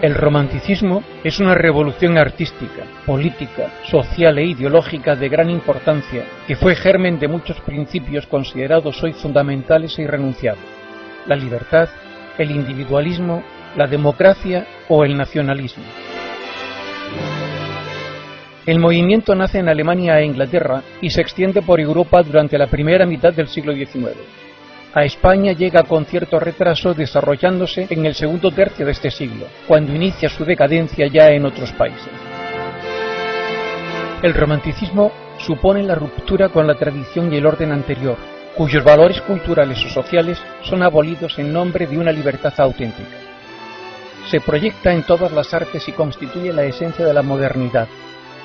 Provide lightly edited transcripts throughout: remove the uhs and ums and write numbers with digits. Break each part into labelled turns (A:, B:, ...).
A: El romanticismo es una revolución artística, política, social e ideológica de gran importancia que fue germen de muchos principios considerados hoy fundamentales e irrenunciables: la libertad, el individualismo, la democracia o el nacionalismo. El movimiento nace en Alemania e Inglaterra y se extiende por Europa durante la primera mitad del siglo XIX. A España llega con cierto retraso, desarrollándose en el segundo tercio de este siglo, cuando inicia su decadencia ya en otros países. El romanticismo supone la ruptura con la tradición y el orden anterior, cuyos valores culturales o sociales son abolidos en nombre de una libertad auténtica. Se proyecta en todas las artes y constituye la esencia de la modernidad.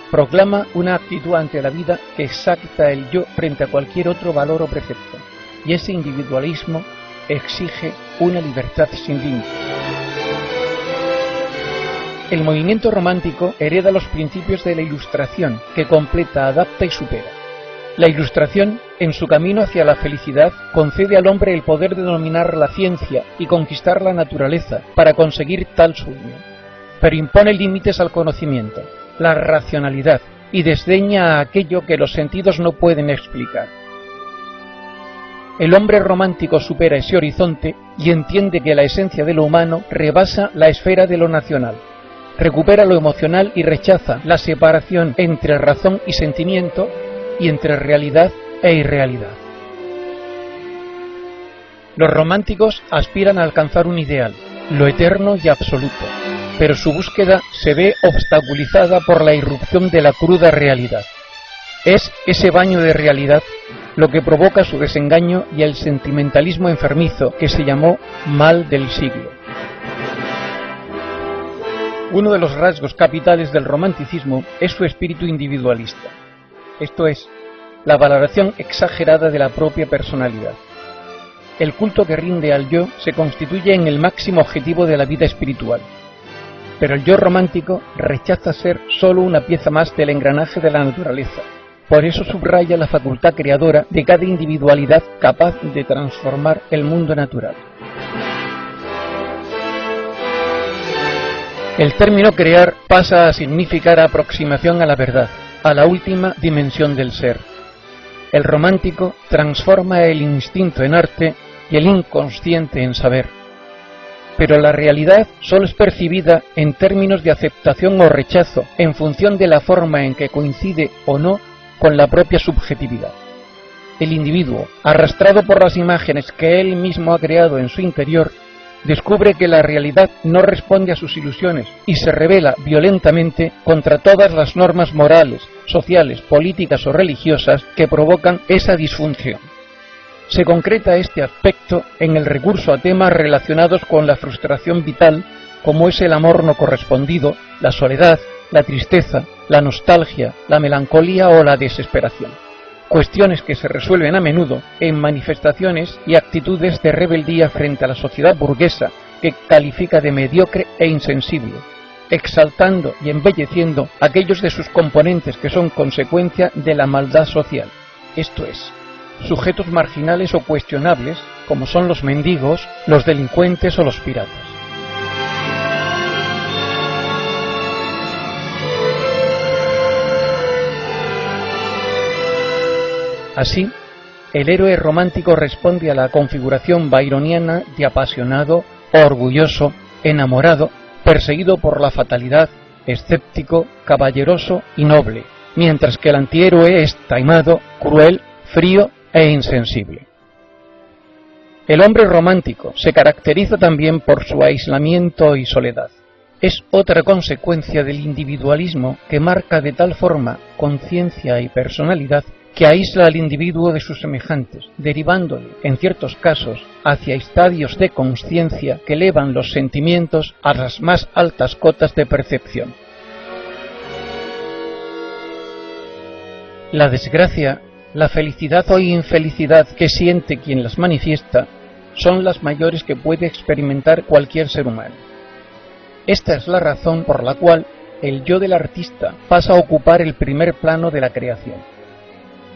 A: Proclama una actitud ante la vida que exalta el yo frente a cualquier otro valor o precepto, y ese individualismo exige una libertad sin límites. El movimiento romántico hereda los principios de la Ilustración, que completa, adapta y supera. La Ilustración, en su camino hacia la felicidad, concede al hombre el poder de dominar la ciencia y conquistar la naturaleza para conseguir tal sueño, pero impone límites al conocimiento, la racionalidad, y desdeña a aquello que los sentidos no pueden explicar. El hombre romántico supera ese horizonte y entiende que la esencia de lo humano rebasa la esfera de lo nacional. Recupera lo emocional y rechaza la separación entre razón y sentimiento y entre realidad e irrealidad. Los románticos aspiran a alcanzar un ideal, lo eterno y absoluto, pero su búsqueda se ve obstaculizada por la irrupción de la cruda realidad. Es ese baño de realidad lo que provoca su desengaño y el sentimentalismo enfermizo que se llamó mal del siglo. Uno de los rasgos capitales del romanticismo es su espíritu individualista, esto es, la valoración exagerada de la propia personalidad. El culto que rinde al yo se constituye en el máximo objetivo de la vida espiritual, pero el yo romántico rechaza ser solo una pieza más del engranaje de la naturaleza. Por eso subraya la facultad creadora de cada individualidad capaz de transformar el mundo natural. El término crear pasa a significar aproximación a la verdad, a la última dimensión del ser. El romántico transforma el instinto en arte y el inconsciente en saber. Pero la realidad solo es percibida en términos de aceptación o rechazo, en función de la forma en que coincide o no con la propia subjetividad. El individuo, arrastrado por las imágenes que él mismo ha creado en su interior, descubre que la realidad no responde a sus ilusiones y se rebela violentamente contra todas las normas morales, sociales, políticas o religiosas que provocan esa disfunción. Se concreta este aspecto en el recurso a temas relacionados con la frustración vital, como es el amor no correspondido, la soledad, la tristeza, la nostalgia, la melancolía o la desesperación. Cuestiones que se resuelven a menudo en manifestaciones y actitudes de rebeldía frente a la sociedad burguesa, que califica de mediocre e insensible, exaltando y embelleciendo aquellos de sus componentes que son consecuencia de la maldad social, esto es, sujetos marginales o cuestionables, como son los mendigos, los delincuentes o los piratas. Así, el héroe romántico responde a la configuración byroniana de apasionado, orgulloso, enamorado, perseguido por la fatalidad, escéptico, caballeroso y noble, mientras que el antihéroe es taimado, cruel, frío e insensible. El hombre romántico se caracteriza también por su aislamiento y soledad. Es otra consecuencia del individualismo que marca de tal forma conciencia y personalidad que aísla al individuo de sus semejantes, derivándole, en ciertos casos, hacia estadios de consciencia que elevan los sentimientos a las más altas cotas de percepción. La desgracia, la felicidad o infelicidad que siente quien las manifiesta son las mayores que puede experimentar cualquier ser humano. Esta es la razón por la cual el yo del artista pasa a ocupar el primer plano de la creación.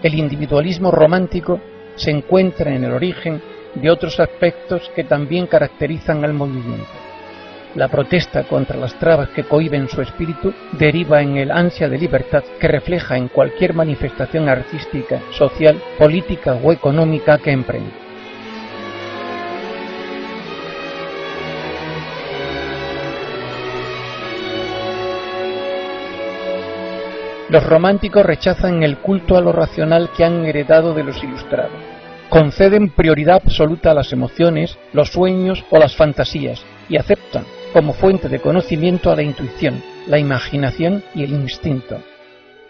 A: El individualismo romántico se encuentra en el origen de otros aspectos que también caracterizan al movimiento. La protesta contra las trabas que cohíben su espíritu deriva en el ansia de libertad que refleja en cualquier manifestación artística, social, política o económica que emprende. Los románticos rechazan el culto a lo racional que han heredado de los ilustrados. Conceden prioridad absoluta a las emociones, los sueños o las fantasías y aceptan como fuente de conocimiento a la intuición, la imaginación y el instinto.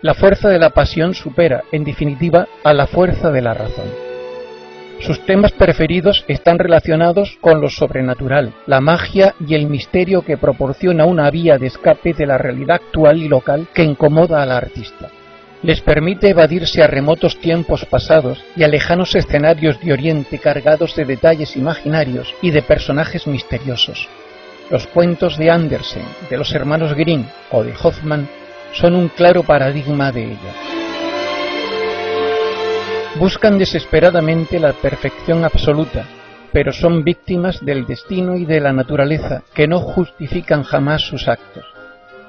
A: La fuerza de la pasión supera, en definitiva, a la fuerza de la razón. Sus temas preferidos están relacionados con lo sobrenatural, la magia y el misterio que proporciona una vía de escape de la realidad actual y local que incomoda al artista. Les permite evadirse a remotos tiempos pasados y a lejanos escenarios de Oriente cargados de detalles imaginarios y de personajes misteriosos. Los cuentos de Andersen, de los hermanos Grimm o de Hoffmann son un claro paradigma de ello. Buscan desesperadamente la perfección absoluta, pero son víctimas del destino y de la naturaleza, que no justifican jamás sus actos.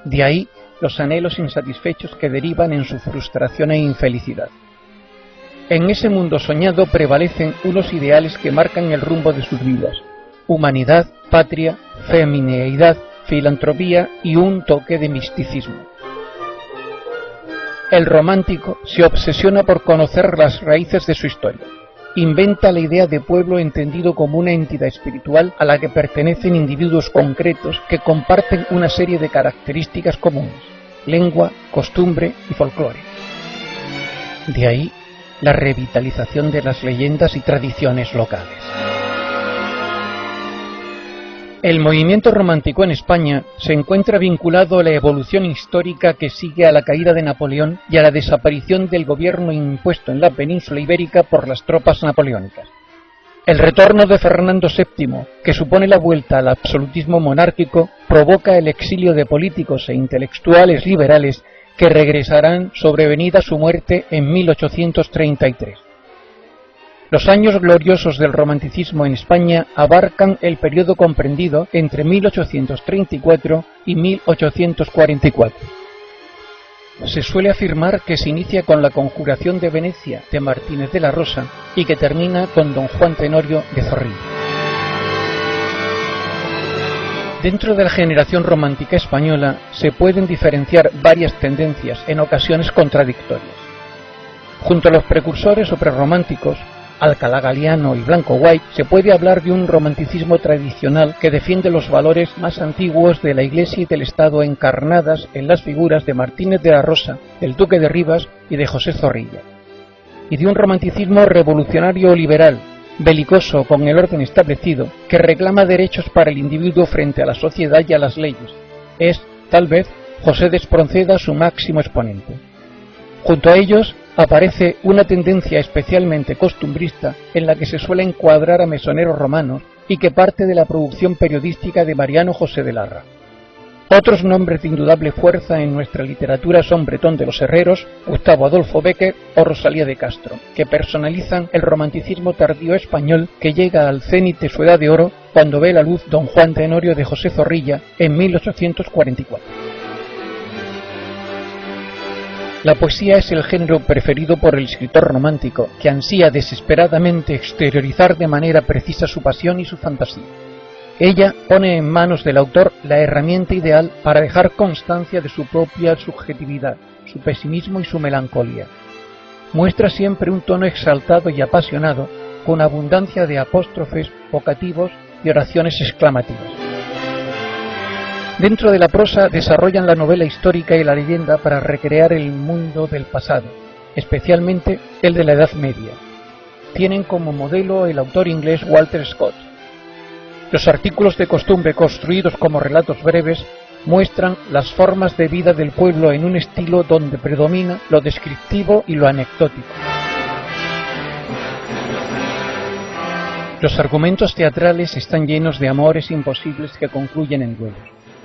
A: De ahí los anhelos insatisfechos que derivan en su frustración e infelicidad. En ese mundo soñado prevalecen unos ideales que marcan el rumbo de sus vidas: humanidad, patria, femineidad, filantropía y un toque de misticismo. El romántico se obsesiona por conocer las raíces de su historia. Inventa la idea de pueblo entendido como una entidad espiritual a la que pertenecen individuos concretos que comparten una serie de características comunes: lengua, costumbre y folclore. De ahí la revitalización de las leyendas y tradiciones locales. El movimiento romántico en España se encuentra vinculado a la evolución histórica que sigue a la caída de Napoleón y a la desaparición del gobierno impuesto en la península ibérica por las tropas napoleónicas. El retorno de Fernando VII, que supone la vuelta al absolutismo monárquico, provoca el exilio de políticos e intelectuales liberales que regresarán sobrevenida su muerte en 1833. Los años gloriosos del romanticismo en España abarcan el periodo comprendido entre 1834 y 1844. Se suele afirmar que se inicia con la Conjuración de Venecia de Martínez de la Rosa y que termina con Don Juan Tenorio de Zorrilla. Dentro de la generación romántica española se pueden diferenciar varias tendencias, en ocasiones contradictorias. Junto a los precursores o prerrománticos, Alcalá Galiano y Blanco White, se puede hablar de un romanticismo tradicional que defiende los valores más antiguos de la Iglesia y del Estado encarnadas en las figuras de Martínez de la Rosa, del Duque de Rivas y de José Zorrilla. Y de un romanticismo revolucionario liberal, belicoso con el orden establecido, que reclama derechos para el individuo frente a la sociedad y a las leyes. Es, tal vez, José de Espronceda su máximo exponente. Junto a ellos aparece una tendencia especialmente costumbrista en la que se suele encuadrar a mesoneros romanos y que parte de la producción periodística de Mariano José de Larra. Otros nombres de indudable fuerza en nuestra literatura son Bretón de los Herreros, Gustavo Adolfo Bécquer o Rosalía de Castro, que personalizan el romanticismo tardío español que llega al cénit de su edad de oro cuando ve la luz Don Juan Tenorio de José Zorrilla en 1844. La poesía es el género preferido por el escritor romántico, que ansía desesperadamente exteriorizar de manera precisa su pasión y su fantasía. Ella pone en manos del autor la herramienta ideal para dejar constancia de su propia subjetividad, su pesimismo y su melancolía. Muestra siempre un tono exaltado y apasionado, con abundancia de apóstrofes, vocativos y oraciones exclamativas. Dentro de la prosa desarrollan la novela histórica y la leyenda para recrear el mundo del pasado, especialmente el de la Edad Media. Tienen como modelo el autor inglés Walter Scott. Los artículos de costumbre construidos como relatos breves muestran las formas de vida del pueblo en un estilo donde predomina lo descriptivo y lo anecdótico. Los argumentos teatrales están llenos de amores imposibles que concluyen en duelos.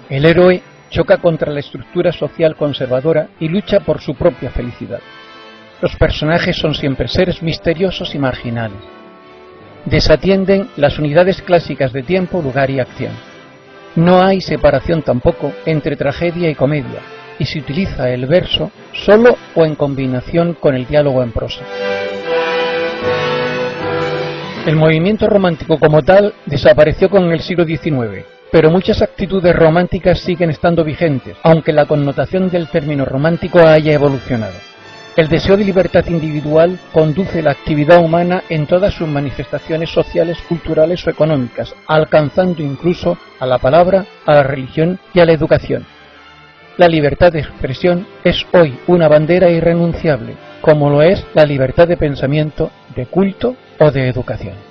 A: El héroe choca contra la estructura social conservadora y lucha por su propia felicidad. Los personajes son siempre seres misteriosos y marginales. Desatienden las unidades clásicas de tiempo, lugar y acción. No hay separación tampoco entre tragedia y comedia, y se utiliza el verso solo o en combinación con el diálogo en prosa. El movimiento romántico como tal desapareció con el siglo XIX, pero muchas actitudes románticas siguen estando vigentes, aunque la connotación del término romántico haya evolucionado. El deseo de libertad individual conduce la actividad humana en todas sus manifestaciones sociales, culturales o económicas, alcanzando incluso a la palabra, a la religión y a la educación. La libertad de expresión es hoy una bandera irrenunciable, como lo es la libertad de pensamiento, de culto o de educación.